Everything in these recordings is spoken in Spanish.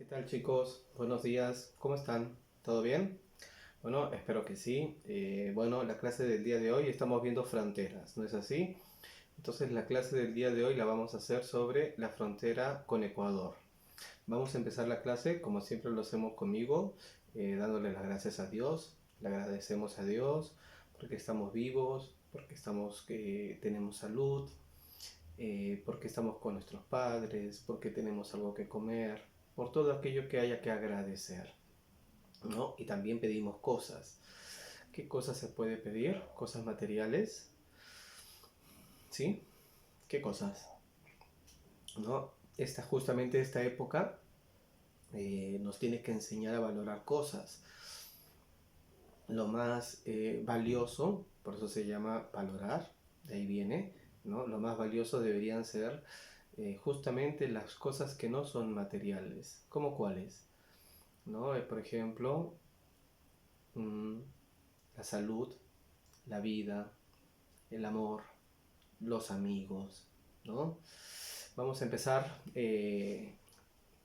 ¿Qué tal, chicos? Buenos días, ¿cómo están? ¿Todo bien? Bueno, espero que sí. Bueno, la clase del día de hoy estamos viendo fronteras, ¿no es así? Entonces la clase del día de hoy la vamos a hacer sobre la frontera con Ecuador. Vamos a empezar la clase como siempre lo hacemos conmigo, dándole las gracias a Dios. Le agradecemos a Dios porque estamos vivos, porque tenemos salud, porque estamos con nuestros padres, porque tenemos algo que comer, por todo aquello que haya que agradecer, ¿no? Y también pedimos cosas. ¿Qué cosas se puede pedir? Cosas materiales, ¿sí? ¿Qué cosas? ¿No? Justamente esta época nos tiene que enseñar a valorar cosas. Lo más valioso, por eso se llama valorar, de ahí viene, ¿no? Lo más valioso deberían ser justamente las cosas que no son materiales. ¿Cómo cuáles? ¿No? Por ejemplo, mm, la salud, la vida, el amor, los amigos, ¿no? Vamos a empezar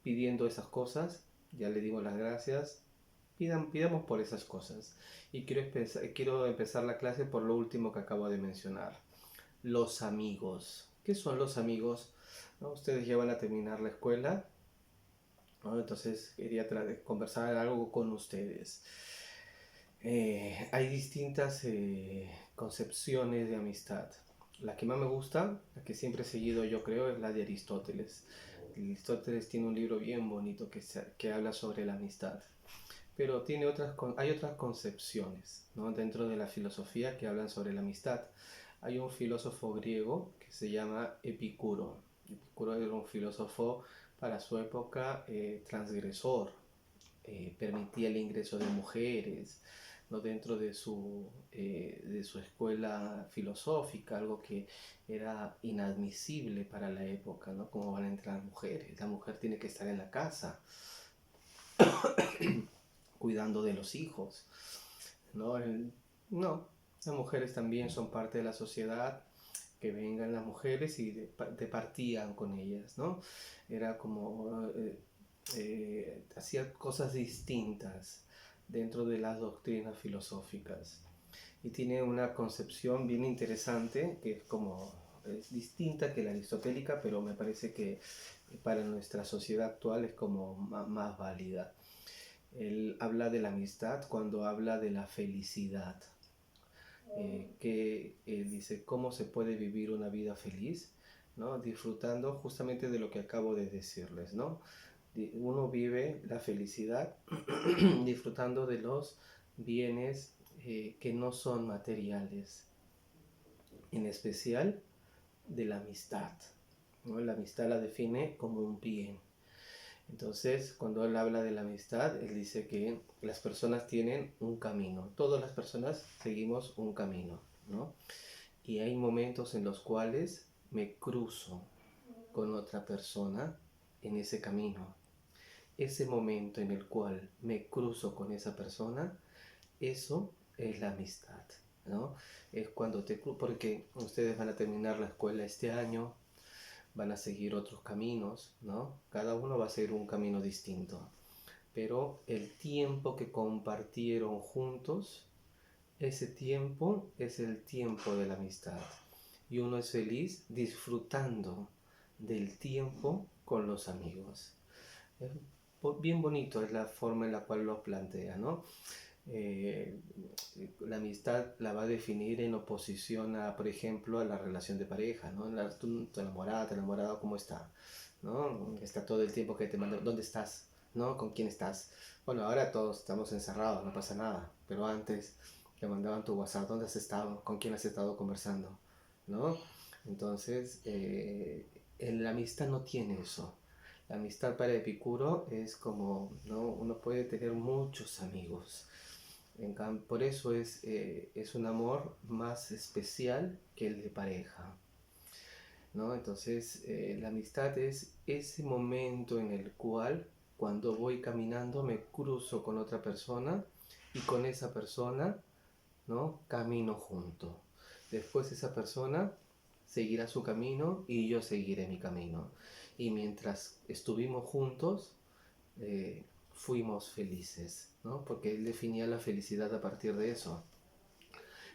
pidiendo esas cosas. Ya le dimos las gracias. Pidamos por esas cosas. Y quiero empezar la clase por lo último que acabo de mencionar. Los amigos. ¿Qué son los amigos? ¿No? Ustedes ya van a terminar la escuela, ¿no? Entonces quería conversar algo con ustedes. Hay distintas concepciones de amistad. La que más me gusta, la que siempre he seguido yo creo, es la de Aristóteles. Aristóteles tiene un libro bien bonito que habla sobre la amistad. Pero hay otras concepciones, ¿no? Dentro de la filosofía que hablan sobre la amistad. Hay un filósofo griego que se llama Epicuro. Epicuro era un filósofo para su época transgresor, permitía el ingreso de mujeres, ¿no? Dentro de su escuela filosófica, algo que era inadmisible para la época, ¿no? ¿Cómo van a entrar mujeres? La mujer tiene que estar en la casa, cuidando de los hijos, ¿no? No, las mujeres también son parte de la sociedad, que vengan las mujeres y departían con ellas, ¿no? Era como hacía cosas distintas dentro de las doctrinas filosóficas y tiene una concepción bien interesante que es distinta que la aristotélica, pero me parece que para nuestra sociedad actual es como más válida. Él habla de la amistad cuando habla de la felicidad, que dice cómo se puede vivir una vida feliz, ¿no? Disfrutando justamente de lo que acabo de decirles, ¿no? Uno vive la felicidad disfrutando de los bienes que no son materiales, en especial de la amistad, ¿no? La amistad la define como un bien. Entonces, cuando él habla de la amistad, él dice que las personas tienen un camino. Todas las personas seguimos un camino, ¿no? Y hay momentos en los cuales me cruzo con otra persona en ese camino. Ese momento en el cual me cruzo con esa persona, eso es la amistad, ¿no? Es cuando porque ustedes van a terminar la escuela este año, van a seguir otros caminos, ¿no? Cada uno va a seguir un camino distinto. Pero el tiempo que compartieron juntos, ese tiempo es el tiempo de la amistad. Y uno es feliz disfrutando del tiempo con los amigos. Es bien bonito, es la forma en la cual lo plantea, ¿no? Eh, la amistad la va a definir en oposición a, por ejemplo, a la relación de pareja, ¿no? Tu enamorada, tu enamorado, ¿cómo está? ¿No? Está todo el tiempo que te manda, ¿dónde estás? ¿No? ¿Con quién estás? Bueno, ahora todos estamos encerrados, no pasa nada, pero antes te mandaban tu WhatsApp, ¿dónde has estado? ¿Con quién has estado conversando? ¿No? Entonces, en la amistad no tiene eso. La amistad para Epicuro es como, ¿no? Uno puede tener muchos amigos. Por eso es un amor más especial que el de pareja, ¿no? Entonces, la amistad es ese momento en el cual, cuando voy caminando, me cruzo con otra persona y con esa persona, ¿no? Camino junto. Después esa persona seguirá su camino y yo seguiré mi camino. Y mientras estuvimos juntos, fuimos felices, ¿no? Porque él definía la felicidad a partir de eso.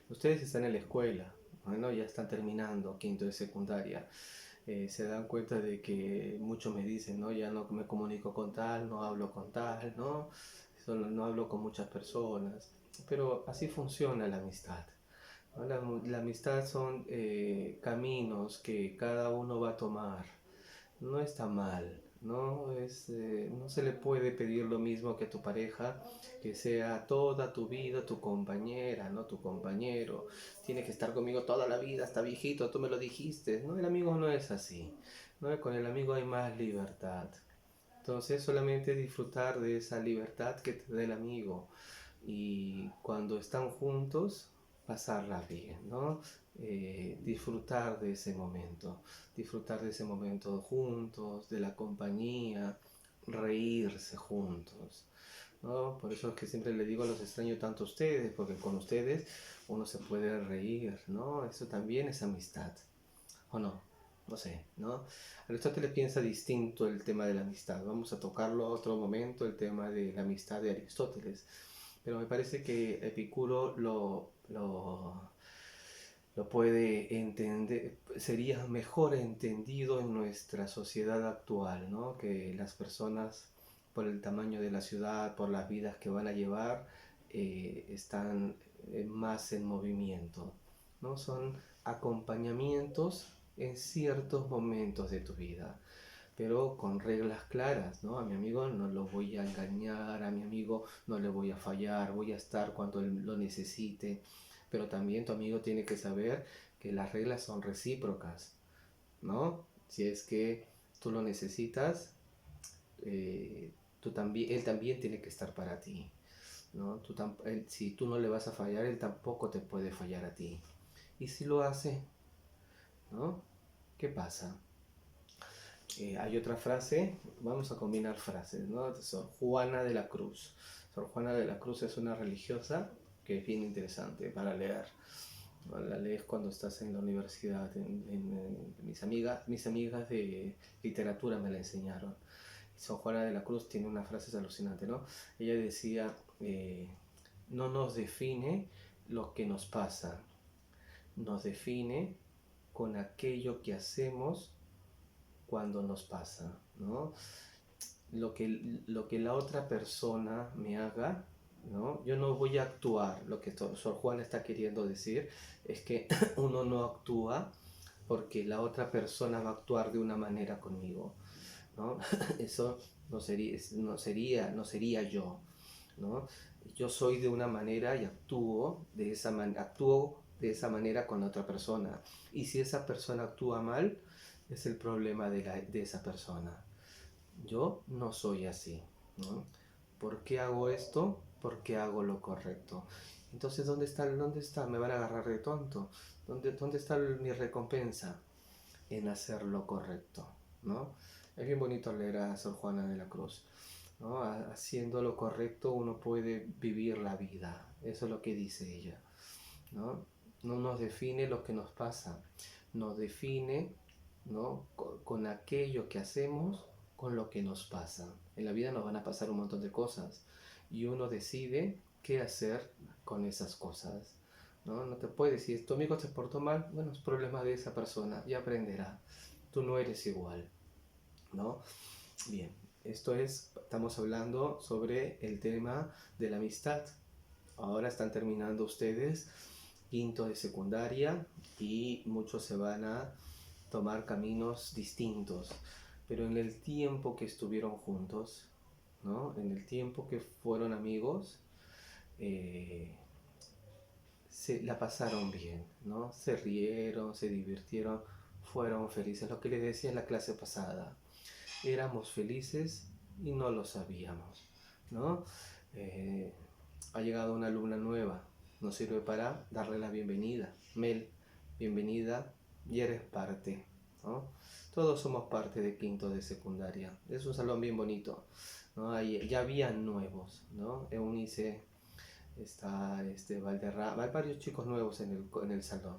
Ustedes están en la escuela, bueno, ya están terminando quinto de secundaria. Se dan cuenta de que muchos me dicen, ¿no? Ya no me comunico con tal, no hablo con tal, ¿no? Solo no hablo con muchas personas. Pero así funciona la amistad, ¿no? La amistad son caminos que cada uno va a tomar. No está mal, no se le puede pedir lo mismo que a tu pareja, que sea toda tu vida tu compañera, no tu compañero. Tiene que estar conmigo toda la vida, hasta viejito, tú me lo dijiste. No, el amigo no es así. ¿No? Con el amigo hay más libertad. Entonces solamente disfrutar de esa libertad que te da el amigo. Y cuando están juntos, pasarla bien, ¿no? Disfrutar de ese momento juntos, de la compañía, reírse juntos, ¿no? Por eso es que siempre le digo, los extraño tanto a ustedes, porque con ustedes uno se puede reír, ¿no? Eso también es amistad, ¿o no? No sé, ¿no? Aristóteles piensa distinto el tema de la amistad. Vamos a tocarlo a otro momento, el tema de la amistad de Aristóteles. Pero me parece que Epicuro lo puede entender, sería mejor entendido en nuestra sociedad actual, ¿no? Que las personas, por el tamaño de la ciudad, por las vidas que van a llevar, están más en movimiento, ¿no? Son acompañamientos en ciertos momentos de tu vida, pero con reglas claras, ¿no? A mi amigo no lo voy a engañar, a mi amigo no le voy a fallar, voy a estar cuando él lo necesite, pero también tu amigo tiene que saber que las reglas son recíprocas, ¿no? Si es que tú lo necesitas, él también tiene que estar para ti, ¿no? Si tú no le vas a fallar, él tampoco te puede fallar a ti. Y si lo hace, ¿no? ¿Qué pasa? Hay otra frase, vamos a combinar frases, ¿no? Sor Juana de la Cruz. Sor Juana de la Cruz es una religiosa que es bien interesante para leer. ¿No? La lees cuando estás en la universidad. Mis amigas de literatura me la enseñaron. Sor Juana de la Cruz tiene una frase alucinante, ¿no? Ella decía, no nos define lo que nos pasa, nos define con aquello que hacemos cuando nos pasa, ¿no? Lo que la otra persona me haga, ¿no? Yo no voy a actuar. Lo que Sor Juan está queriendo decir es que uno no actúa porque la otra persona va a actuar de una manera conmigo, ¿no? Eso no sería yo, ¿no? Yo soy de una manera y actúo de esa manera con la otra persona. Y si esa persona actúa mal, es el problema de esa persona. Yo no soy así, ¿no? ¿Por qué hago esto? Porque hago lo correcto. Entonces, ¿dónde está? ¿Me van a agarrar de tonto? ¿Dónde está mi recompensa? En hacer lo correcto, ¿no? Es bien bonito leer a Sor Juana de la Cruz, ¿no? Haciendo lo correcto uno puede vivir la vida. Eso es lo que dice ella, ¿no? No nos define lo que nos pasa, nos define, ¿no? Con aquello que hacemos, con lo que nos pasa. En la vida nos van a pasar un montón de cosas y uno decide qué hacer con esas cosas, ¿no? No te puedes decir, tu amigo se portó mal, bueno, es problema de esa persona, ya aprenderá. Tú no eres igual, ¿no? Bien, estamos hablando sobre el tema de la amistad. Ahora están terminando ustedes quinto de secundaria y muchos se van a tomar caminos distintos, pero en el tiempo que estuvieron juntos, ¿no? En el tiempo que fueron amigos, eh, se la pasaron bien, ¿no? Se rieron, se divirtieron, fueron felices. Lo que les decía en la clase pasada, éramos felices y no lo sabíamos, ¿no? Eh, ha llegado una alumna nueva, nos sirve para darle la bienvenida. Mel, bienvenida y eres parte, ¿no? Todos somos parte de quinto de secundaria. Es un salón bien bonito, ¿no? Ya habían nuevos, ¿no? Eunice, está Valderrama, hay varios chicos nuevos en el salón,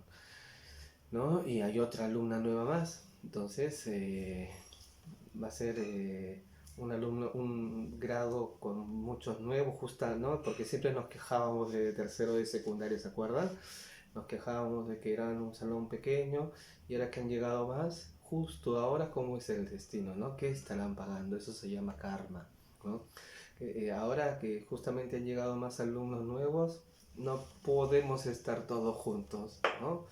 ¿no? Y hay otra alumna nueva más. Entonces, va a ser un grado con muchos nuevos, justo, ¿no? Porque siempre nos quejábamos de tercero de secundaria, ¿se acuerdan? Nos quejábamos de que eran un salón pequeño y ahora que han llegado más, justo ahora, ¿cómo es el destino, ¿no? ¿Qué estarán pagando? Eso se llama karma, ¿no? Ahora que justamente han llegado más alumnos nuevos, no podemos estar todos juntos, ¿no?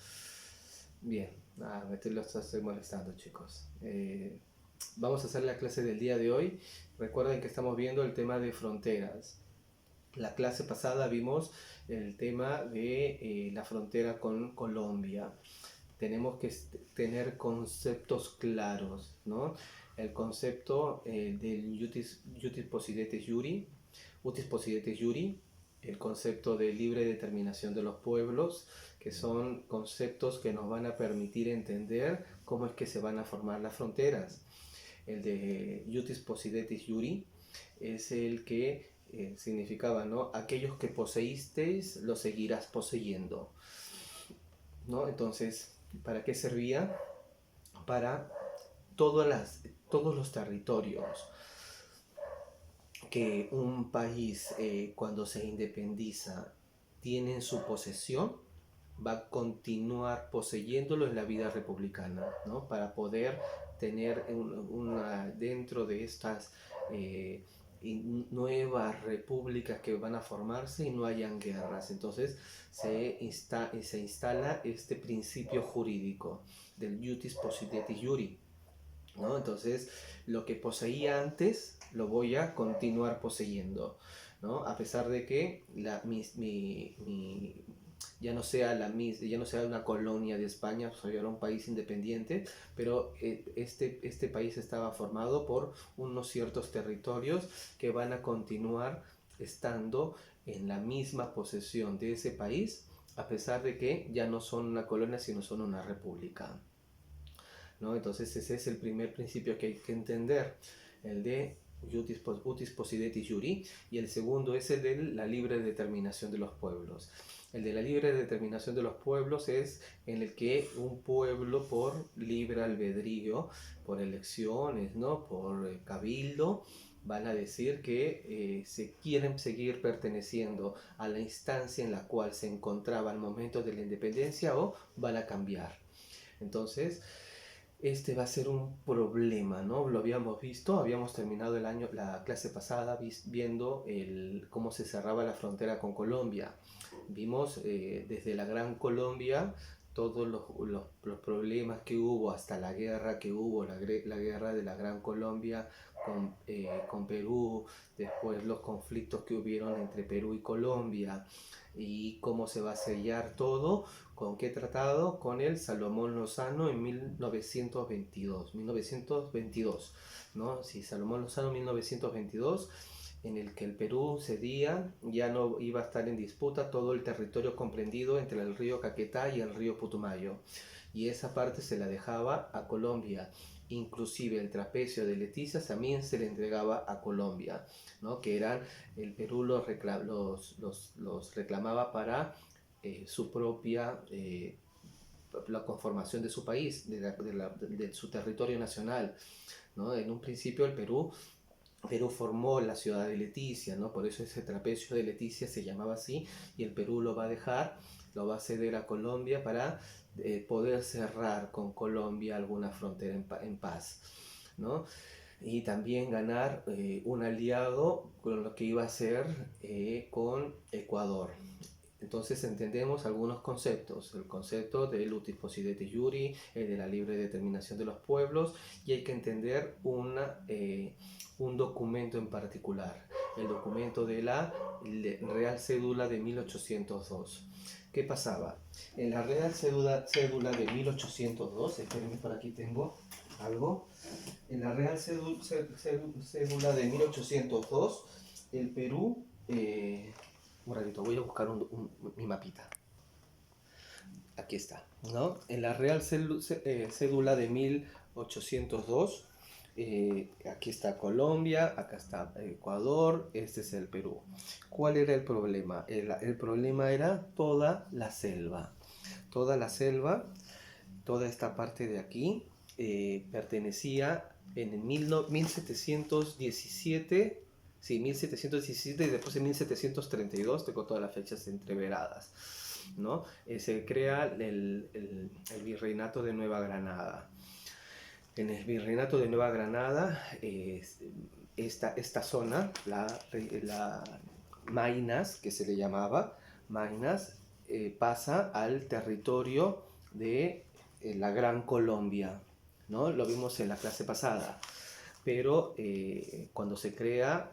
Bien, nada, los estoy molestando, chicos. Vamos a hacer la clase del día de hoy. Recuerden que estamos viendo el tema de fronteras. La clase pasada vimos el tema de la frontera con Colombia. Tenemos que tener conceptos claros, ¿no? El concepto del utis possidetis juri, el concepto de libre determinación de los pueblos, que son conceptos que nos van a permitir entender cómo es que se van a formar las fronteras. El de utis possidetis juri es el que significaba, ¿no? Aquellos que poseísteis los seguirás poseyendo, ¿no? Entonces, ¿para qué servía? Para todos los territorios que un país cuando se independiza tiene en su posesión, va a continuar poseyéndolo en la vida republicana, ¿no? Para poder tener dentro de estas nuevas repúblicas que van a formarse y no hayan guerras. Entonces se instala este principio jurídico del utis possidetis juri, ¿no? Entonces lo que poseía antes lo voy a continuar poseyendo, ¿no? A pesar de que ya no sea ya no sea una colonia de España, pues era un país independiente, pero este país estaba formado por unos ciertos territorios que van a continuar estando en la misma posesión de ese país, a pesar de que ya no son una colonia, sino son una república, ¿no? Entonces ese es el primer principio que hay que entender, el de utis possidetis juri, y el segundo es el de la libre determinación de los pueblos. El de la libre determinación de los pueblos es en el que un pueblo por libre albedrío, por elecciones, ¿no? Por cabildo, van a decir que se quieren seguir perteneciendo a la instancia en la cual se encontraba al momento de la independencia o van a cambiar. Entonces, este va a ser un problema, ¿no? Lo habíamos visto, habíamos terminado la clase pasada viendo cómo se cerraba la frontera con Colombia. Vimos desde la Gran Colombia todos los problemas que hubo hasta la guerra que hubo, la guerra de la Gran Colombia con Perú, después los conflictos que hubieron entre Perú y Colombia y cómo se va a sellar todo. ¿Con qué tratado? Con el Salomón Lozano en 1922, ¿no? Sí, Salomón Lozano 1922, en el que el Perú cedía, ya no iba a estar en disputa todo el territorio comprendido entre el río Caquetá y el río Putumayo, y esa parte se la dejaba a Colombia. Inclusive el trapecio de Leticia también se le entregaba a Colombia, ¿no? Que el Perú los reclamaba para su propia la conformación de su país, de su territorio nacional, ¿no? En un principio Perú formó la ciudad de Leticia, ¿no? Por eso ese trapecio de Leticia se llamaba así, y el Perú lo va a ceder a Colombia para poder cerrar con Colombia alguna frontera en paz, ¿no? Y también ganar un aliado con lo que iba a ser con Ecuador. Entonces entendemos algunos conceptos, el concepto del utis possidetis juri, el de la libre determinación de los pueblos, y hay que entender un documento en particular, el documento de la Real Cédula de 1802. ¿Qué pasaba? En la Real Cédula de 1802, espérenme, por aquí tengo algo, en la Real Cédula de 1802, el Perú... un ratito, voy a buscar mi mapita. Aquí está, ¿no? En la Real Cédula de 1802, aquí está Colombia, acá está Ecuador, este es el Perú. ¿Cuál era el problema? El problema era toda la selva. Toda la selva, toda esta parte de aquí, pertenecía en el 1717, sí, 1717 y después en 1732, tengo todas las fechas entreveradas, ¿no? Se crea el Virreinato de Nueva Granada. En el Virreinato de Nueva Granada, esta zona, la Maynas, que se le llamaba, Maynas, pasa al territorio de la Gran Colombia, ¿no? Lo vimos en la clase pasada, pero cuando se crea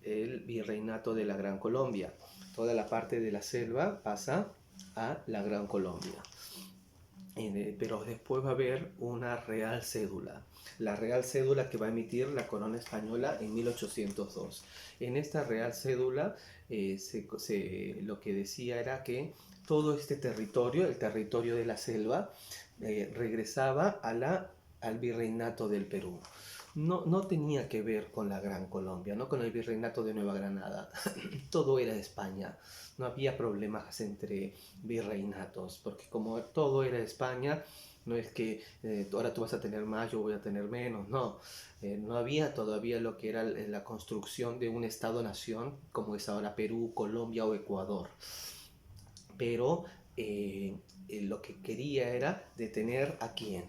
el Virreinato de la Gran Colombia, toda la parte de la selva pasa a la Gran Colombia. Pero después va a haber una real cédula, la real cédula que va a emitir la corona española en 1802. En esta real cédula lo que decía era que todo este territorio, el territorio de la selva, regresaba al virreinato del Perú. No tenía que ver con la Gran Colombia, no con el virreinato de Nueva Granada. Todo era de España. No había problemas entre virreinatos, porque como todo era de España, no es que ahora tú vas a tener más, yo voy a tener menos, no. No había todavía lo que era la construcción de un Estado-nación como es ahora Perú, Colombia o Ecuador. Pero lo que quería era detener a quién.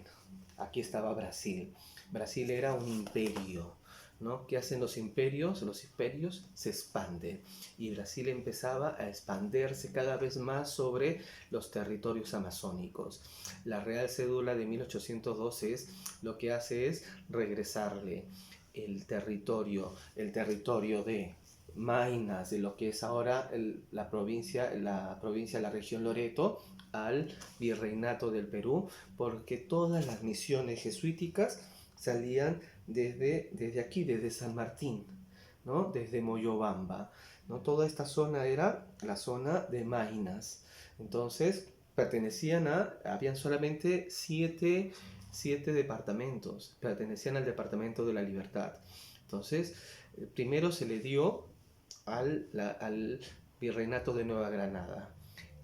Aquí estaba Brasil. Brasil era un imperio, ¿no? ¿Qué hacen los imperios? Los imperios se expanden y Brasil empezaba a expandirse cada vez más sobre los territorios amazónicos. La Real Cédula de 1812 lo que hace es regresarle el territorio de Maynas, de lo que es ahora la provincia, la región Loreto, al virreinato del Perú, porque todas las misiones jesuíticas salían desde aquí, desde San Martín, ¿no? Desde Moyobamba, ¿no? Toda esta zona era la zona de Maynas. Entonces, habían solamente siete departamentos, pertenecían al Departamento de la Libertad. Entonces, primero se le dio al Virreinato de Nueva Granada.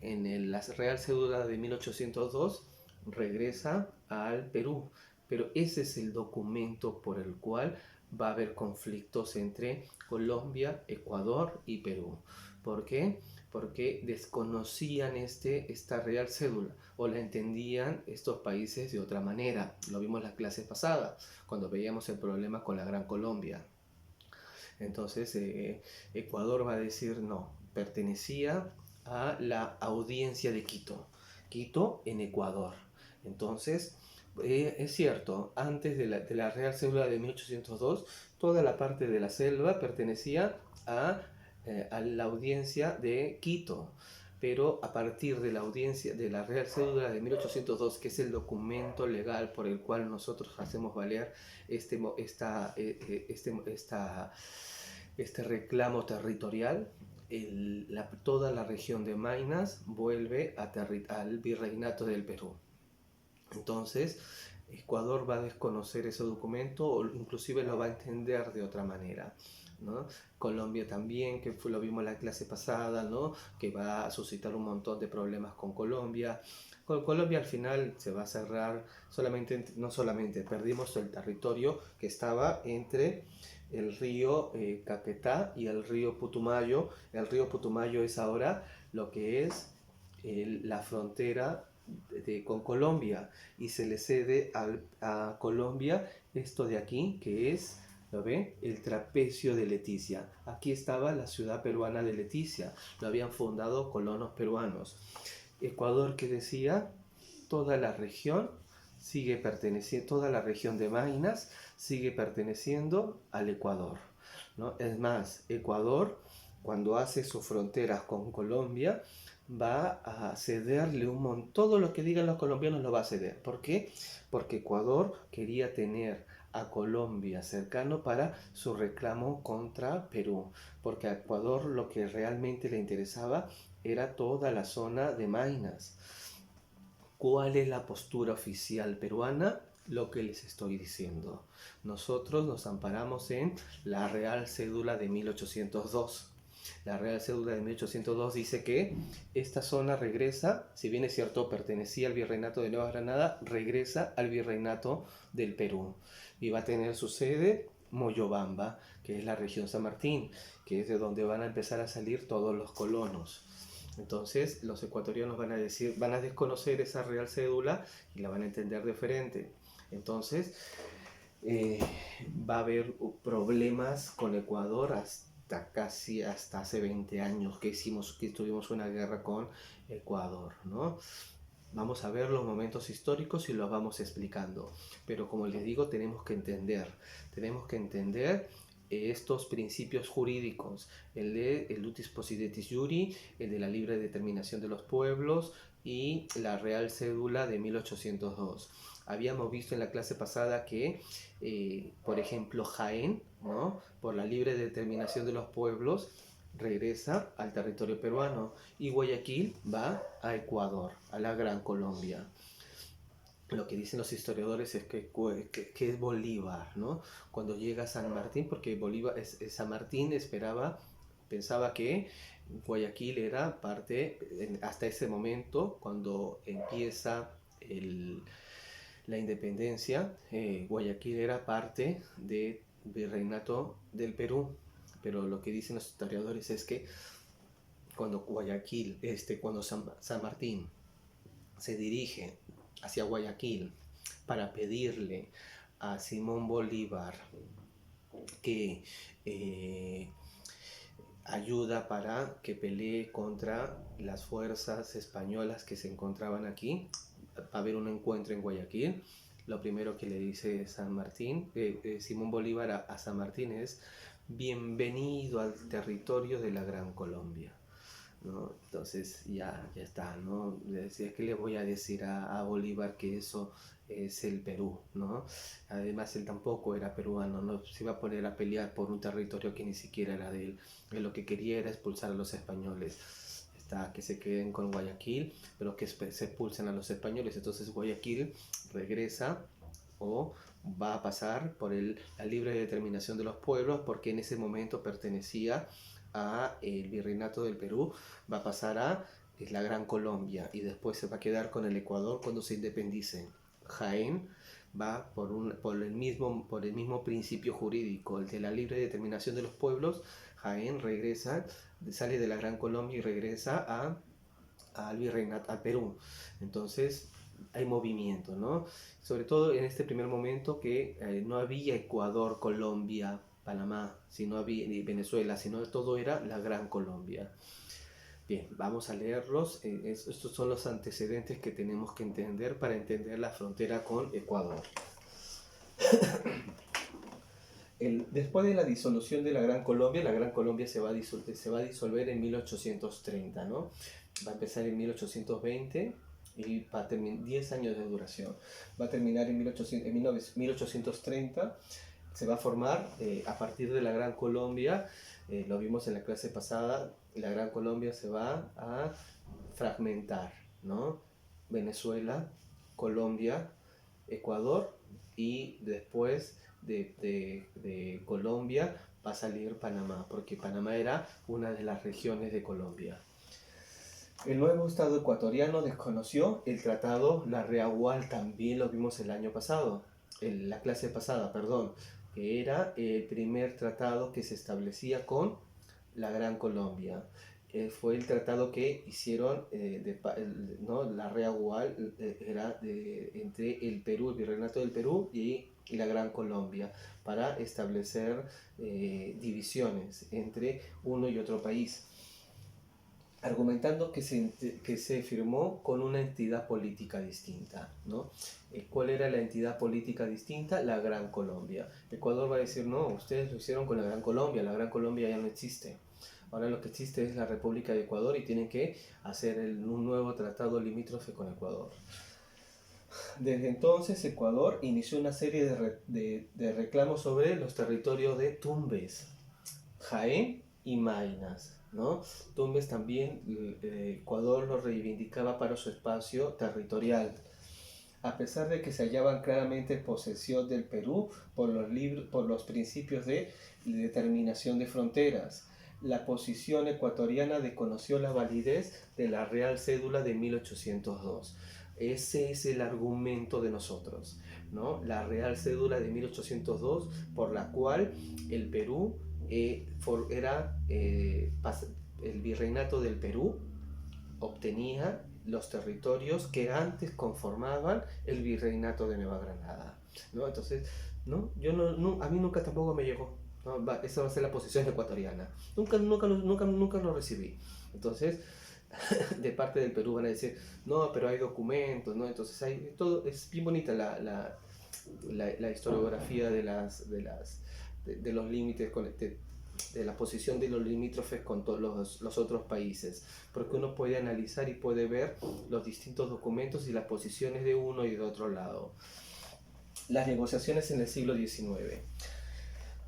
La Real Cédula de 1802 regresa al Perú, pero ese es el documento por el cual va a haber conflictos entre Colombia, Ecuador y Perú. ¿Por qué? Porque desconocían esta Real Cédula o la entendían estos países de otra manera. Lo vimos en la clase pasada, cuando veíamos el problema con la Gran Colombia. Entonces Ecuador va a decir no, pertenecía a la audiencia de Quito en Ecuador. Entonces, es cierto, antes de la Real Cédula de 1802, toda la parte de la selva pertenecía a la audiencia de Quito, pero a partir de la audiencia de la Real Cédula de 1802, que es el documento legal por el cual nosotros hacemos valer este reclamo territorial, toda la región de Maynas vuelve al virreinato del Perú. Entonces, Ecuador va a desconocer ese documento o inclusive lo va a entender de otra manera, ¿no? Colombia también, que lo vimos en la clase pasada, ¿no? Que va a suscitar un montón de problemas con Colombia. Con Colombia al final se va a cerrar, no solamente perdimos el territorio que estaba entre el río Caquetá y el río Putumayo. El río Putumayo es ahora lo que es la frontera con Colombia, y se le cede a Colombia esto de aquí, que es, ¿lo ven? El trapecio de Leticia. Aquí estaba la ciudad peruana de Leticia, lo habían fundado colonos peruanos. Ecuador, que decía, toda la región sigue perteneciendo, toda la región de Maynas sigue perteneciendo al Ecuador, ¿no? Es más, Ecuador, cuando hace sus fronteras con Colombia, va a cederle todo lo que digan los colombianos lo va a ceder. ¿Por qué? Porque Ecuador quería tener a Colombia cercano para su reclamo contra Perú, porque a Ecuador lo que realmente le interesaba era toda la zona de Maynas. ¿Cuál es la postura oficial peruana? Lo que les estoy diciendo. Nosotros nos amparamos en la Real Cédula de 1802. La Real Cédula de 1802 dice que esta zona regresa, si bien es cierto pertenecía al Virreinato de Nueva Granada, regresa al Virreinato del Perú y va a tener su sede Moyobamba, que es la región San Martín, que es de donde van a empezar a salir todos los colonos. Entonces los ecuatorianos van a decir, van a desconocer esa Real Cédula y la van a entender diferente. Entonces va a haber problemas con Ecuador hasta hace 20 años que tuvimos una guerra con Ecuador, ¿no? Vamos a ver los momentos históricos y los vamos explicando. Pero como les digo, tenemos que entender estos principios jurídicos, el de el Lutis Possidetis Iuri, el de la libre determinación de los pueblos y la Real Cédula de 1802. Habíamos visto en la clase pasada que, por ejemplo, Jaén, ¿no?, por la libre determinación de los pueblos, regresa al territorio peruano y Guayaquil va a Ecuador, a la Gran Colombia. Lo que dicen los historiadores es que es Bolívar, ¿no? Cuando llega a San Martín, porque San Martín pensaba que Guayaquil era parte, hasta ese momento, cuando empieza la independencia, Guayaquil era parte del Virreinato del Perú. Pero lo que dicen los historiadores es que cuando cuando San Martín se dirige hacia Guayaquil para pedirle a Simón Bolívar que ayuda para que pelee contra las fuerzas españolas que se encontraban aquí, va a haber un encuentro en Guayaquil. Lo primero que le dice Simón Bolívar a San Martín es: bienvenido al territorio de la Gran Colombia, ¿no? Entonces ya está, ¿no? Le decía, que le voy a decir a Bolívar que eso es el Perú, ¿no? Además él tampoco era peruano, no se iba a poner a pelear por un territorio que ni siquiera era de él. Él lo que quería era expulsar a los españoles, que se queden con Guayaquil, pero que se expulsen a los españoles. Entonces Guayaquil regresa o va a pasar por la libre determinación de los pueblos, porque en ese momento pertenecía a el Virreinato del Perú, va a pasar a la Gran Colombia y después se va a quedar con el Ecuador cuando se independice. Jaén va por el mismo principio jurídico, el de la libre determinación de los pueblos. Jaén sale de la Gran Colombia y regresa al Virreinato, al Perú. Entonces hay movimiento, ¿no? Sobre todo en este primer momento que no había Ecuador, Colombia, Panamá, ni Venezuela, sino todo era la Gran Colombia. Bien, vamos a leerlos. Estos son los antecedentes que tenemos que entender para entender la frontera con Ecuador. Después de la disolución de la Gran Colombia se va a disolver en 1830, ¿no? Va a empezar en 1820 y va a terminar 10 años de duración. Va a terminar en 1830. Se va a formar a partir de la Gran Colombia. Lo vimos en la clase pasada. La Gran Colombia se va a fragmentar, ¿no? Venezuela, Colombia, Ecuador, y después de Colombia va a salir Panamá, porque Panamá era una de las regiones de Colombia. El nuevo Estado ecuatoriano desconoció el tratado La Reagual, también lo vimos la clase pasada, que era el primer tratado que se establecía con la Gran Colombia. Fue el tratado que hicieron, ¿no? La Reagual era entre el Perú, el Virreinato del Perú y la Gran Colombia, para establecer divisiones entre uno y otro país, argumentando que se firmó con una entidad política distinta, ¿no? ¿Cuál era la entidad política distinta? La Gran Colombia. Ecuador va a decir: no, ustedes lo hicieron con la Gran Colombia ya no existe. Ahora lo que existe es la República de Ecuador y tienen que hacer un nuevo tratado limítrofe con Ecuador. Desde entonces Ecuador inició una serie de reclamos sobre los territorios de Tumbes, Jaén y Maynas, ¿no? Tumbes también Ecuador lo reivindicaba para su espacio territorial, a pesar de que se hallaban claramente en posesión del Perú por los principios de determinación de fronteras. la posición ecuatoriana desconoció la validez de la Real Cédula de 1802. Ese es el argumento de nosotros, ¿no? La Real Cédula de 1802, por la cual el Perú era el virreinato del Perú obtenía los territorios que antes conformaban el virreinato de Nueva Granada, ¿no? Entonces, ¿no? A mí nunca tampoco me llegó, ¿no? Esa va a ser la posición ecuatoriana. Nunca lo recibí. Entonces, de parte del Perú van a decir, no, pero hay documentos, ¿no? Entonces, todo, es bien bonita la historiografía de los límites de la posición de los limítrofes con todos los otros países, porque uno puede analizar y puede ver los distintos documentos y las posiciones de uno y de otro lado. Las negociaciones en el siglo XIX.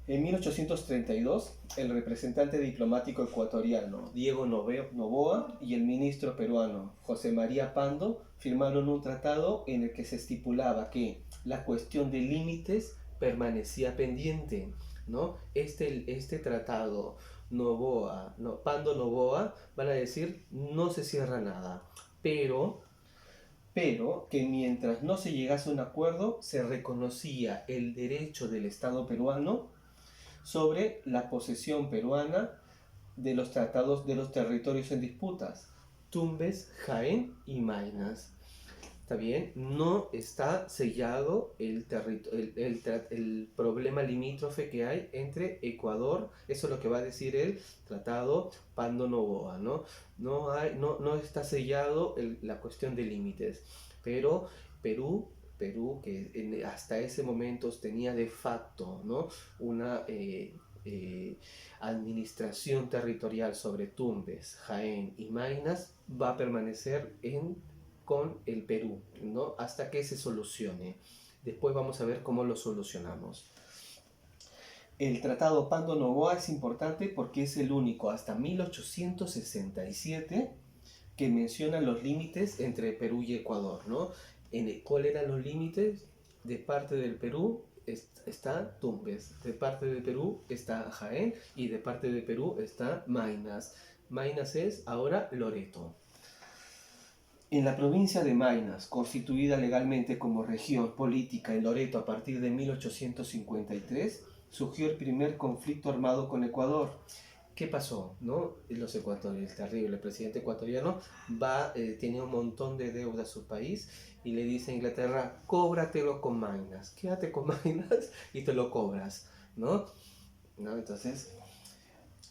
En 1832, el representante diplomático ecuatoriano Diego Noboa y el ministro peruano José María Pando firmaron un tratado en el que se estipulaba que la cuestión de límites permanecía pendiente, ¿no? Este tratado Pando-Noboa van a decir no se cierra nada, pero que mientras no se llegase a un acuerdo se reconocía el derecho del Estado peruano sobre la posesión peruana de los tratados de los territorios en disputas, Tumbes, Jaén y Maynas. ¿Está bien? No está sellado el problema limítrofe que hay entre Ecuador, eso es lo que va a decir el tratado Pando-Noboa, ¿no? No está sellado la cuestión de límites, pero Perú, que hasta ese momento tenía de facto, ¿no? una administración territorial sobre Tumbes, Jaén y Maynas, va a permanecer con el Perú, ¿no? Hasta que se solucione. Después vamos a ver cómo lo solucionamos. El Tratado Pando-Noboa es importante porque es el único hasta 1867 que menciona los límites entre Perú y Ecuador, ¿no? ¿Cuáles eran los límites? De parte del Perú está Tumbes, de parte del Perú está Jaén y de parte del Perú está Maynas. Maynas es ahora Loreto. En la provincia de Maynas, constituida legalmente como región política en Loreto a partir de 1853, surgió el primer conflicto armado con Ecuador. ¿Qué pasó? ¿No? Los ecuatorianos, terrible, el presidente ecuatoriano tiene un montón de deuda a su país y le dice a Inglaterra, cóbratelo con Maynas, quédate con Maynas y te lo cobras, ¿no? Entonces,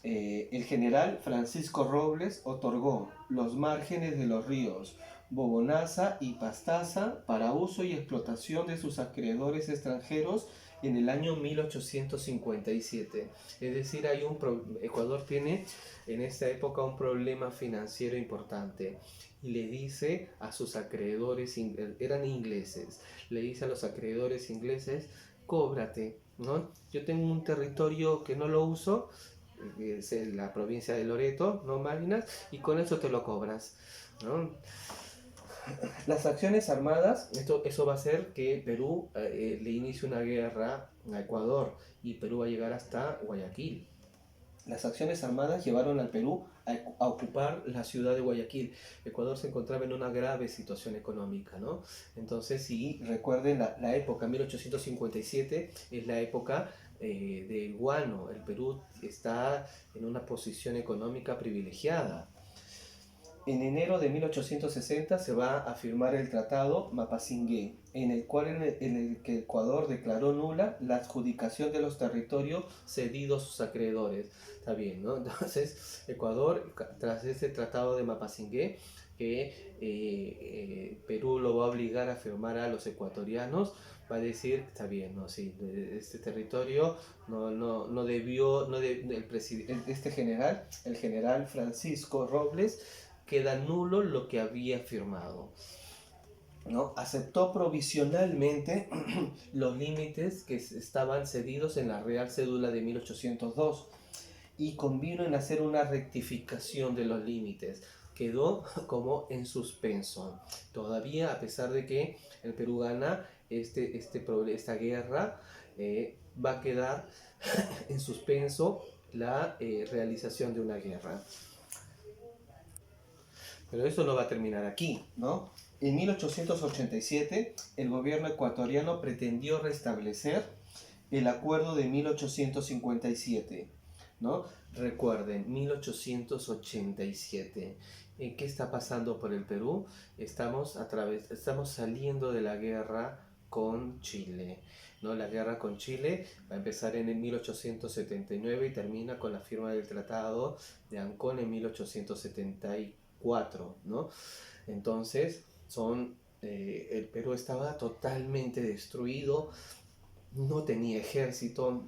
el general Francisco Robles otorgó los márgenes de los ríos Bobonaza y Pastaza para uso y explotación de sus acreedores extranjeros en el año 1857. Es decir, Ecuador tiene en esta época un problema financiero importante y le dice a sus acreedores, eran ingleses, le dice a los acreedores ingleses, cóbrate, ¿no? Yo tengo un territorio que no lo uso, es la provincia de Loreto, no Maynas, y con eso te lo cobras, ¿no? Las acciones armadas, eso va a hacer que Perú le inicie una guerra a Ecuador y Perú va a llegar hasta Guayaquil. Las acciones armadas llevaron al Perú a ocupar la ciudad de Guayaquil. Ecuador se encontraba en una grave situación económica, ¿no? Entonces, si recuerden, la época 1857 es la época del guano. El Perú está en una posición económica privilegiada. En enero de 1860 se va a firmar el Tratado Mapasingé, en el que Ecuador declaró nula la adjudicación de los territorios cedidos a sus acreedores. Está bien, ¿no? Entonces, Ecuador, tras ese Tratado de Mapasingé, que Perú lo va a obligar a firmar a los ecuatorianos, va a decir, está bien, no, sí, este territorio no debió, este general, el general Francisco Robles, queda nulo lo que había firmado, ¿no? Aceptó provisionalmente los límites que estaban cedidos en la Real Cédula de 1802 y convino en hacer una rectificación de los límites. Quedó como en suspenso. Todavía, a pesar de que el Perú gana esta guerra, va a quedar en suspenso la realización de una guerra. Pero eso no va a terminar aquí, ¿no? En 1887, el gobierno ecuatoriano pretendió restablecer el acuerdo de 1857, ¿no? Recuerden, 1887. ¿Qué está pasando por el Perú? Estamos saliendo de la guerra con Chile, ¿no? La guerra con Chile va a empezar en el 1879 y termina con la firma del Tratado de Ancón en 1874, ¿no? Entonces, el Perú estaba totalmente destruido, no tenía ejército,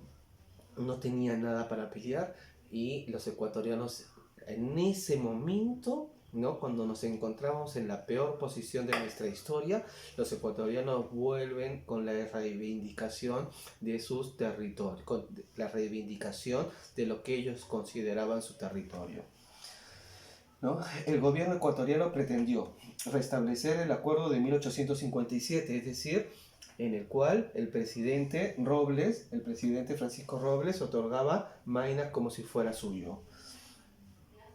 no tenía nada para pelear, y los ecuatorianos en ese momento, ¿no? Cuando nos encontramos en la peor posición de nuestra historia, los ecuatorianos vuelven con la reivindicación de sus territorios, con la reivindicación de lo que ellos consideraban su territorio, ¿no? El gobierno ecuatoriano pretendió restablecer el acuerdo de 1857, es decir, en el cual el presidente Francisco Robles, otorgaba Maina como si fuera suyo,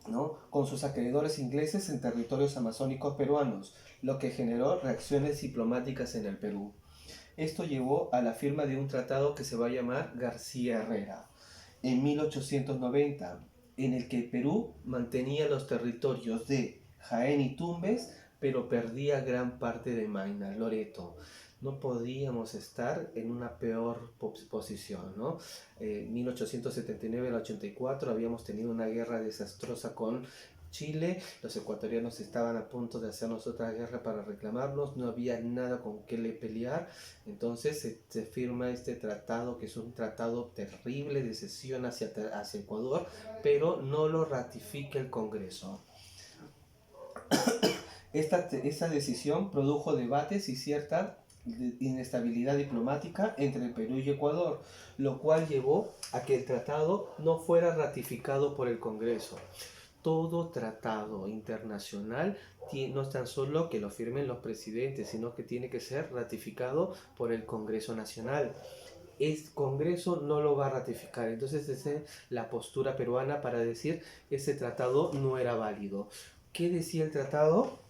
¿no? Con sus acreedores ingleses en territorios amazónicos peruanos, lo que generó reacciones diplomáticas en el Perú. Esto llevó a la firma de un tratado que se va a llamar García Herrera en 1890, en el que el Perú mantenía los territorios de Jaén y Tumbes, pero perdía gran parte de Maina, Loreto. No podíamos estar en una peor posición, ¿no? 1879 al 84 habíamos tenido una guerra desastrosa con Chile, los ecuatorianos estaban a punto de hacernos otra guerra para reclamarnos, no había nada con qué pelear, entonces se firma este tratado, que es un tratado terrible de cesión hacia Ecuador, pero no lo ratifica el Congreso. Esta decisión produjo debates y cierta inestabilidad diplomática entre el Perú y Ecuador, lo cual llevó a que el tratado no fuera ratificado por el Congreso. Todo tratado internacional no es tan solo que lo firmen los presidentes, sino que tiene que ser ratificado por el Congreso Nacional. El Congreso no lo va a ratificar, entonces esa es la postura peruana para decir que ese tratado no era válido. ¿Qué decía el tratado?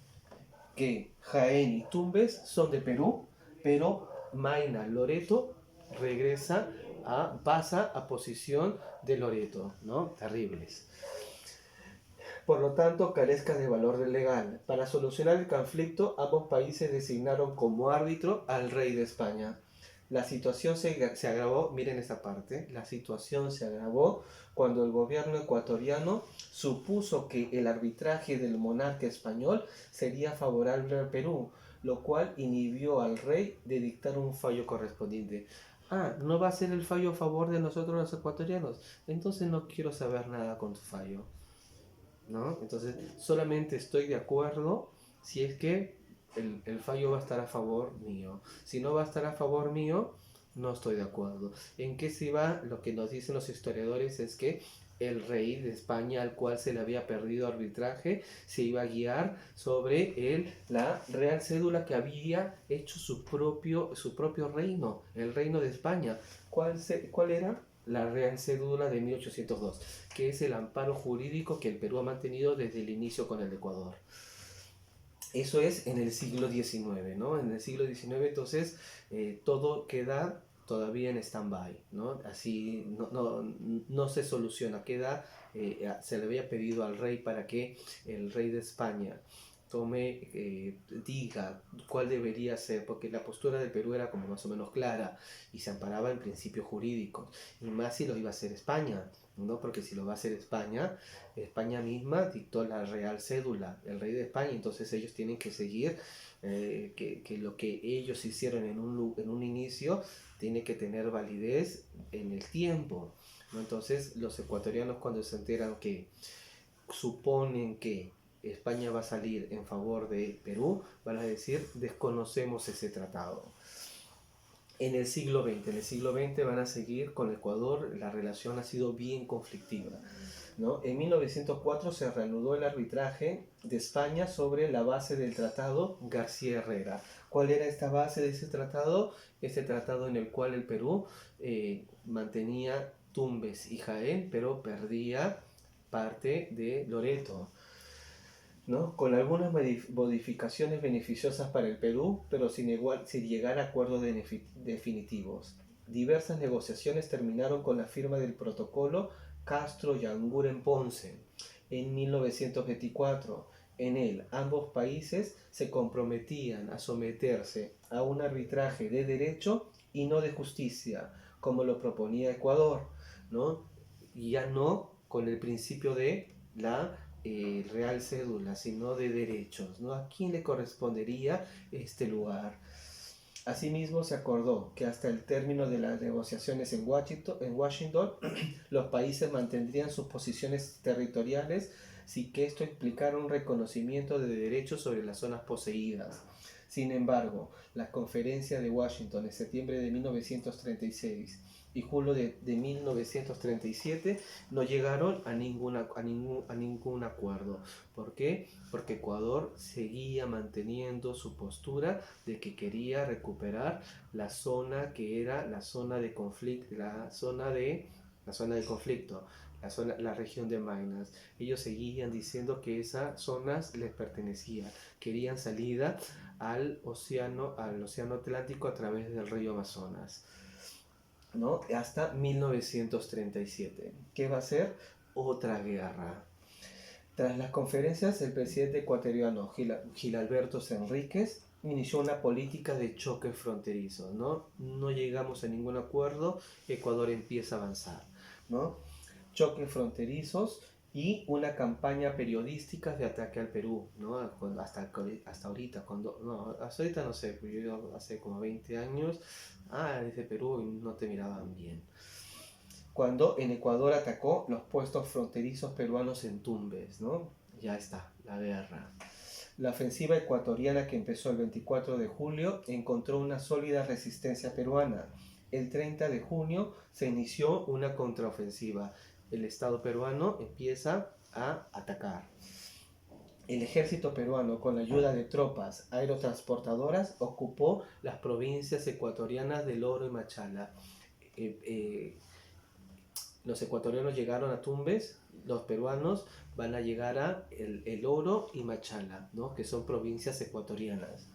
Que Jaén y Tumbes son de Perú, pero Maina, Loreto pasa a posición de Loreto, ¿no? Terribles. Por lo tanto, carezca de valor legal. Para solucionar el conflicto, ambos países designaron como árbitro al rey de España. La situación se agravó, miren esa parte, la situación se agravó cuando el gobierno ecuatoriano supuso que el arbitraje del monarca español sería favorable al Perú, lo cual inhibió al rey de dictar un fallo correspondiente. ¿No va a ser el fallo a favor de nosotros los ecuatorianos? Entonces no quiero saber nada con tu fallo, ¿no? Entonces solamente estoy de acuerdo si es que el fallo va a estar a favor mío. Si no va a estar a favor mío, no estoy de acuerdo. ¿En qué se va? Lo que nos dicen los historiadores es que el rey de España, al cual se le había perdido arbitraje, se iba a guiar sobre la real cédula que había hecho su propio reino, el reino de España. ¿Cuál era? La Real Cédula de 1802, que es el amparo jurídico que el Perú ha mantenido desde el inicio con el Ecuador. Eso es en el siglo XIX, ¿no? En el siglo XIX, entonces, todo queda todavía en stand-by, ¿no? Así no se soluciona, se le había pedido al rey para que el rey de España diga cuál debería ser, porque la postura del Perú era como más o menos clara y se amparaba en principios jurídicos, y más si lo iba a hacer España, ¿no? Porque si lo va a hacer España misma dictó la Real Cédula, el rey de España, entonces ellos tienen que seguir que lo que ellos hicieron en un inicio tiene que tener validez en el tiempo, ¿no? Entonces los ecuatorianos, cuando se enteran que suponen que España va a salir en favor de Perú, van a decir, desconocemos ese tratado. En el siglo XX van a seguir con Ecuador, la relación ha sido bien conflictiva, ¿no? En 1904 se reanudó el arbitraje de España sobre la base del tratado García Herrera. ¿Cuál era esta base de ese tratado? Ese tratado en el cual el Perú mantenía Tumbes y Jaén, pero perdía parte de Loreto, ¿no? Con algunas modificaciones beneficiosas para el Perú, pero sin llegar a acuerdos definitivos. Diversas negociaciones terminaron con la firma del protocolo Castro-Yanguren-Ponce en 1924. En él, ambos países se comprometían a someterse a un arbitraje de derecho y no de justicia, como lo proponía Ecuador, ¿no? Y ya no con el principio de la real cédula, sino de derechos, ¿no? ¿A quién le correspondería este lugar? Asimismo, se acordó que hasta el término de las negociaciones en Washington los países mantendrían sus posiciones territoriales sin que esto implicara un reconocimiento de derechos sobre las zonas poseídas. Sin embargo, la Conferencia de Washington en septiembre de 1936 y julio de 1937 no llegaron a ningún acuerdo. ¿Por qué? Porque Ecuador seguía manteniendo su postura de que quería recuperar la zona que era la zona de conflicto, la región de Maynas. Ellos seguían diciendo que esas zonas les pertenecían, querían salida al océano Atlántico a través del río Amazonas, ¿no? Hasta 1937. ¿Qué va a ser? Otra guerra. Tras las conferencias, el presidente ecuatoriano Gilalberto Enríquez inició una política de choque fronterizo, ¿no? No llegamos a ningún acuerdo, Ecuador empieza a avanzar, ¿no? Choques fronterizos y una campaña periodística de ataque al Perú, ¿no? Hasta ahorita, hasta ahorita no sé, yo hace como 20 años, desde Perú no te miraban bien. Cuando en Ecuador atacó los puestos fronterizos peruanos en Tumbes, ¿no? Ya está, la guerra. La ofensiva ecuatoriana que empezó el 24 de julio encontró una sólida resistencia peruana. El 30 de junio se inició una contraofensiva. El Estado peruano empieza a atacar. El ejército peruano, con la ayuda de tropas aerotransportadoras, ocupó las provincias ecuatorianas del Oro y Machala. Los ecuatorianos llegaron a Tumbes, los peruanos van a llegar a el Oro y Machala, ¿no? Que son provincias ecuatorianas.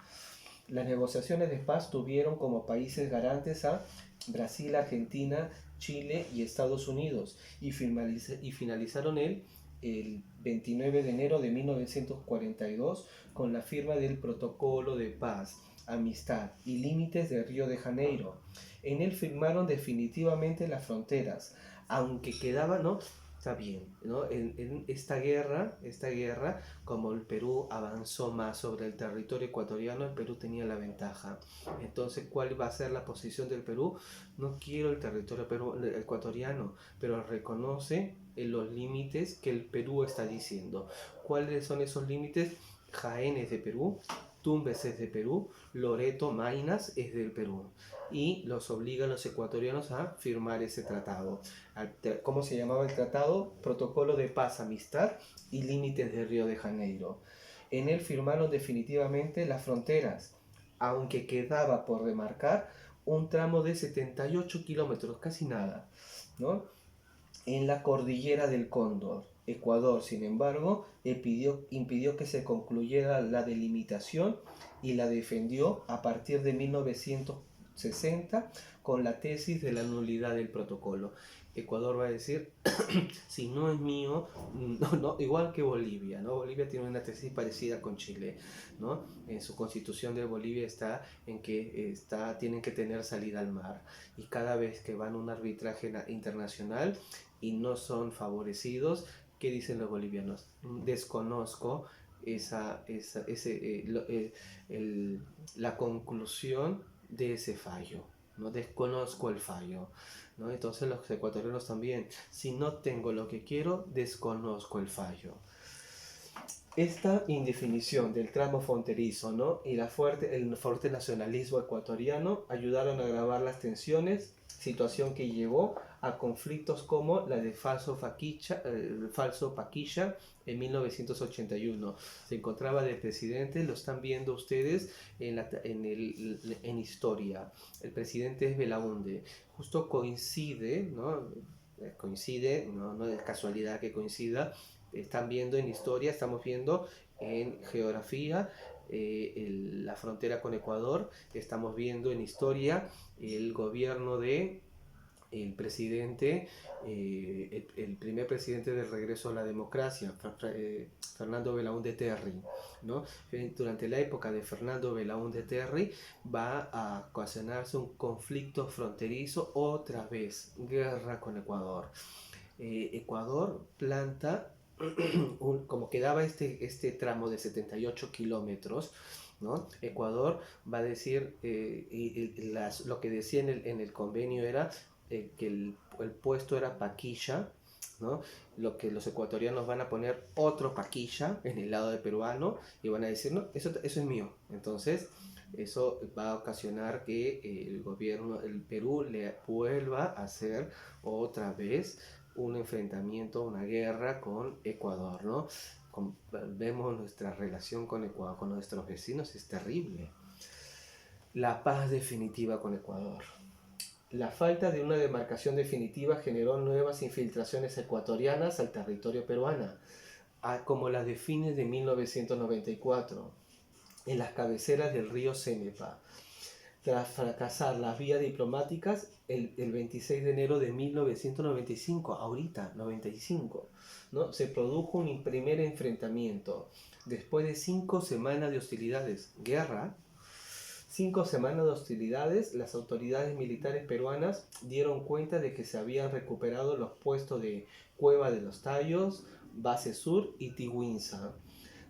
Las negociaciones de paz tuvieron como países garantes a Brasil, Argentina, Chile y Estados Unidos y finalizaron el 29 de enero de 1942 con la firma del Protocolo de Paz, Amistad y Límites de Río de Janeiro. En él firmaron definitivamente las fronteras, aunque quedaba, ¿no? Está bien, ¿no? En esta guerra, como el Perú avanzó más sobre el territorio ecuatoriano, el Perú tenía la ventaja. Entonces, ¿cuál va a ser la posición del Perú? No quiero el territorio ecuatoriano, pero reconoce los límites que el Perú está diciendo. ¿Cuáles son esos límites? Jaén es de Perú, Tumbes es de Perú, Loreto, Maynas es del Perú. Y los obligan los ecuatorianos a firmar ese tratado. ¿Cómo se llamaba el tratado? Protocolo de Paz, Amistad y Límites de Río de Janeiro. En él firmaron definitivamente las fronteras, aunque quedaba por remarcar un tramo de 78 kilómetros, casi nada, ¿no? En la cordillera del Cóndor. Ecuador, sin embargo, impidió que se concluyera la delimitación y la defendió a partir de 1960 con la tesis de la nulidad del protocolo. Ecuador va a decir, si no es mío, no, igual que Bolivia, ¿no? Bolivia tiene una tesis parecida con Chile, ¿no? En su constitución de Bolivia está en que tienen que tener salida al mar, y cada vez que van a un arbitraje internacional y no son favorecidos, ¿qué dicen los bolivianos? Desconozco la conclusión de ese fallo, no desconozco el fallo, ¿no? Entonces los ecuatorianos también, si no tengo lo que quiero, desconozco el fallo. Esta indefinición del tramo fronterizo, ¿no? Y el fuerte nacionalismo ecuatoriano ayudaron a agravar las tensiones, situación que llevó a conflictos como la de Falso Paquilla en 1981. Se encontraba de presidente, lo están viendo ustedes en historia. El presidente es Belaúnde. Justo coincide, ¿no? coincide, no es casualidad que coincida, están viendo en historia, estamos viendo en geografía la frontera con Ecuador, estamos viendo en historia el gobierno de el presidente, el primer presidente del regreso a la democracia, Fernando Belaúnde Terry, ¿no? Durante la época de Fernando Belaúnde Terry va a ocasionarse un conflicto fronterizo otra vez, guerra con Ecuador. Ecuador planta, como quedaba este tramo de 78 kilómetros, ¿no? Ecuador va a decir, lo que decía en el convenio era que el puesto era Paquilla, ¿no? Lo que los ecuatorianos van a poner otro Paquilla en el lado de peruano y van a decir, no, eso es mío. Entonces, eso va a ocasionar que el gobierno, el Perú, le vuelva a hacer otra vez un enfrentamiento, una guerra con Ecuador, ¿no? Vemos nuestra relación con Ecuador, con nuestros vecinos, es terrible. La paz definitiva con Ecuador. La falta de una demarcación definitiva generó nuevas infiltraciones ecuatorianas al territorio peruano, como las de fines de 1994, en las cabeceras del río Cenepa. Tras fracasar las vías diplomáticas, el 26 de enero de 1995, ahorita, 95, ¿no? Se produjo un primer enfrentamiento. Después de 5 semanas de hostilidades, guerra, 5 semanas de hostilidades, las autoridades militares peruanas dieron cuenta de que se habían recuperado los puestos de Cueva de los Tallos, Base Sur y Tiguinza,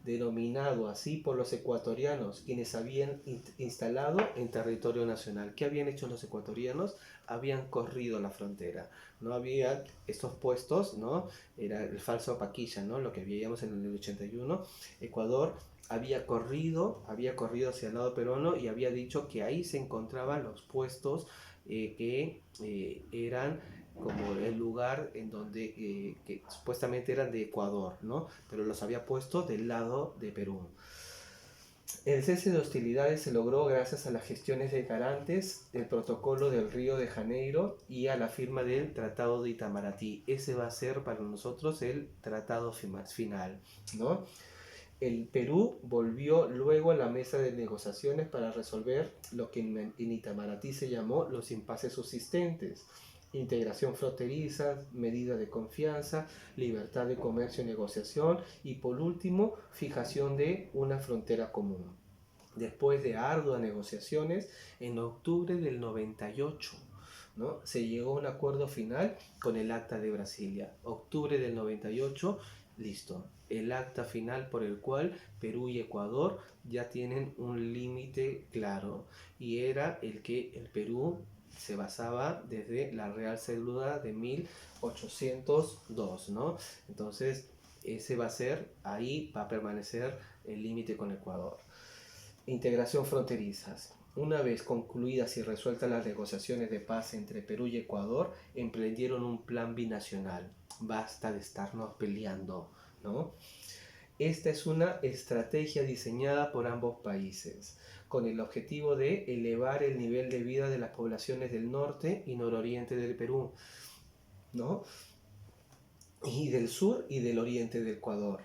denominado así por los ecuatorianos, quienes habían instalado en territorio nacional. ¿Qué habían hecho los ecuatorianos? Habían corrido la frontera. No había estos puestos, ¿no? Era el falso Paquilla, ¿no? Lo que veíamos en el 81. Ecuador había corrido hacia el lado peruano y había dicho que ahí se encontraban los puestos que eran como el lugar en donde que supuestamente eran de Ecuador, ¿no? Pero los había puesto del lado de Perú. El cese de hostilidades se logró gracias a las gestiones de Carantes, el protocolo del Río de Janeiro y a la firma del Tratado de Itamaraty. Ese va a ser para nosotros el tratado final, ¿no? El Perú volvió luego a la mesa de negociaciones para resolver lo que en Itamaraty se llamó los impases subsistentes: integración fronteriza, medidas de confianza, libertad de comercio y negociación y por último fijación de una frontera común. Después de arduas negociaciones, en octubre del 98, ¿no? Se llegó a un acuerdo final con el Acta de Brasilia. Octubre del 98, listo. El acta final por el cual Perú y Ecuador ya tienen un límite claro. Y era el que el Perú se basaba desde la Real Cédula de 1802, ¿no? Entonces, ese va a ser, ahí va a permanecer el límite con Ecuador. Integración fronterizas. Una vez concluidas y resueltas las negociaciones de paz entre Perú y Ecuador, emprendieron un plan binacional. Basta de estarnos peleando, ¿no? Esta es una estrategia diseñada por ambos países, con el objetivo de elevar el nivel de vida de las poblaciones del norte y nororiente del Perú, ¿no? Y del sur y del oriente del Ecuador,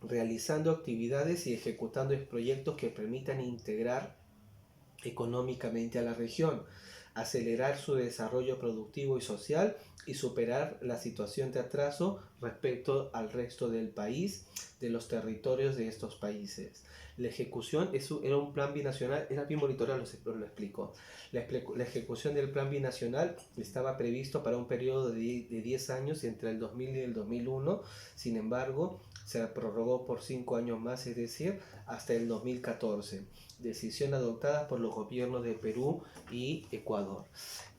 realizando actividades y ejecutando proyectos que permitan integrar económicamente a la región, acelerar su desarrollo productivo y social y superar la situación de atraso respecto al resto del país, de los territorios de estos países. La ejecución era un plan binacional, era bien bonito, ahora lo explico. La ejecución del plan binacional estaba previsto para un periodo de 10 años entre el 2000 y el 2001, sin embargo se prorrogó por 5 años más, es decir, hasta el 2014. Decisión adoptada por los gobiernos de Perú y Ecuador.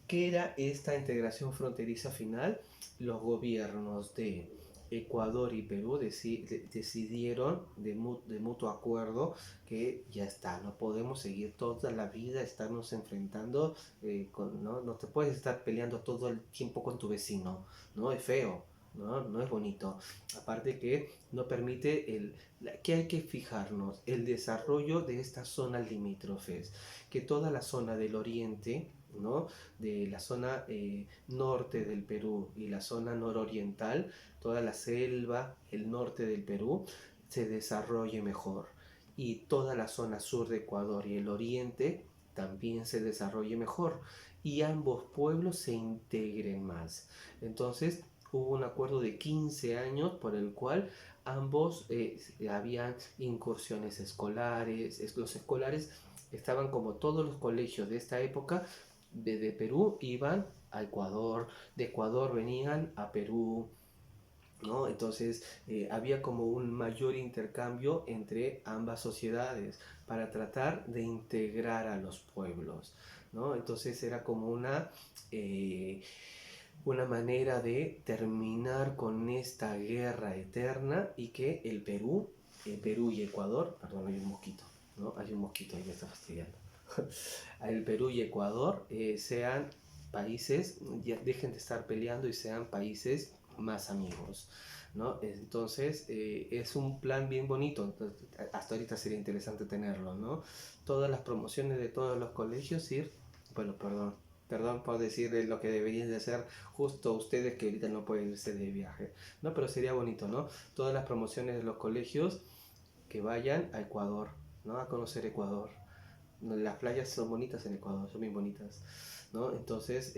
¿Qué era esta integración fronteriza final? Los gobiernos de Ecuador y Perú decidieron de mutuo acuerdo que ya está, no podemos seguir toda la vida estarnos enfrentando, no te puedes estar peleando todo el tiempo con tu vecino, ¿no? Es feo. No es bonito. Aparte que no permite que hay que fijarnos el desarrollo de estas zonas limítrofes, que toda la zona del oriente, ¿no? De la zona norte del Perú y la zona nororiental, toda la selva, el norte del Perú, se desarrolle mejor. Y toda la zona sur de Ecuador y el oriente también se desarrolle mejor. Y ambos pueblos se integren más. Entonces hubo un acuerdo de 15 años por el cual ambos habían incursiones escolares. Los escolares estaban como todos los colegios de esta época, de Perú iban a Ecuador, de Ecuador venían a Perú, ¿no? Entonces había como un mayor intercambio entre ambas sociedades para tratar de integrar a los pueblos, ¿no? Entonces era como una manera de terminar con esta guerra eterna y que Perú y Ecuador, perdón, hay un mosquito, ¿no? Hay un mosquito ahí, me está fastidiando. El Perú y Ecuador sean países, ya dejen de estar peleando y sean países más amigos, ¿no? Entonces es un plan bien bonito. Entonces, hasta ahorita sería interesante tenerlo, ¿no? Todas las promociones de todos los colegios ir, bueno, perdón por decirles lo que deberían de hacer justo ustedes que ahorita no pueden irse de viaje, ¿no? Pero sería bonito, ¿no? Todas las promociones de los colegios que vayan a Ecuador, ¿no? A conocer Ecuador. Las playas son bonitas en Ecuador, son bien bonitas, ¿no? Entonces,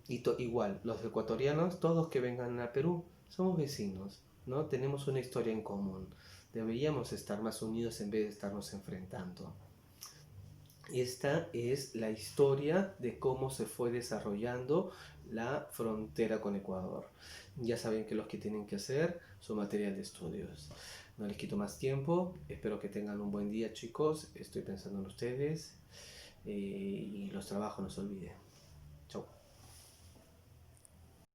igual, los ecuatorianos, todos que vengan a Perú, somos vecinos, ¿no? Tenemos una historia en común. Deberíamos estar más unidos en vez de estarnos enfrentando. Esta es la historia de cómo se fue desarrollando la frontera con Ecuador. Ya saben que los que tienen que hacer su material de estudios. No les quito más tiempo. Espero que tengan un buen día, chicos. Estoy pensando en ustedes. Y los trabajos no se olviden. Chau.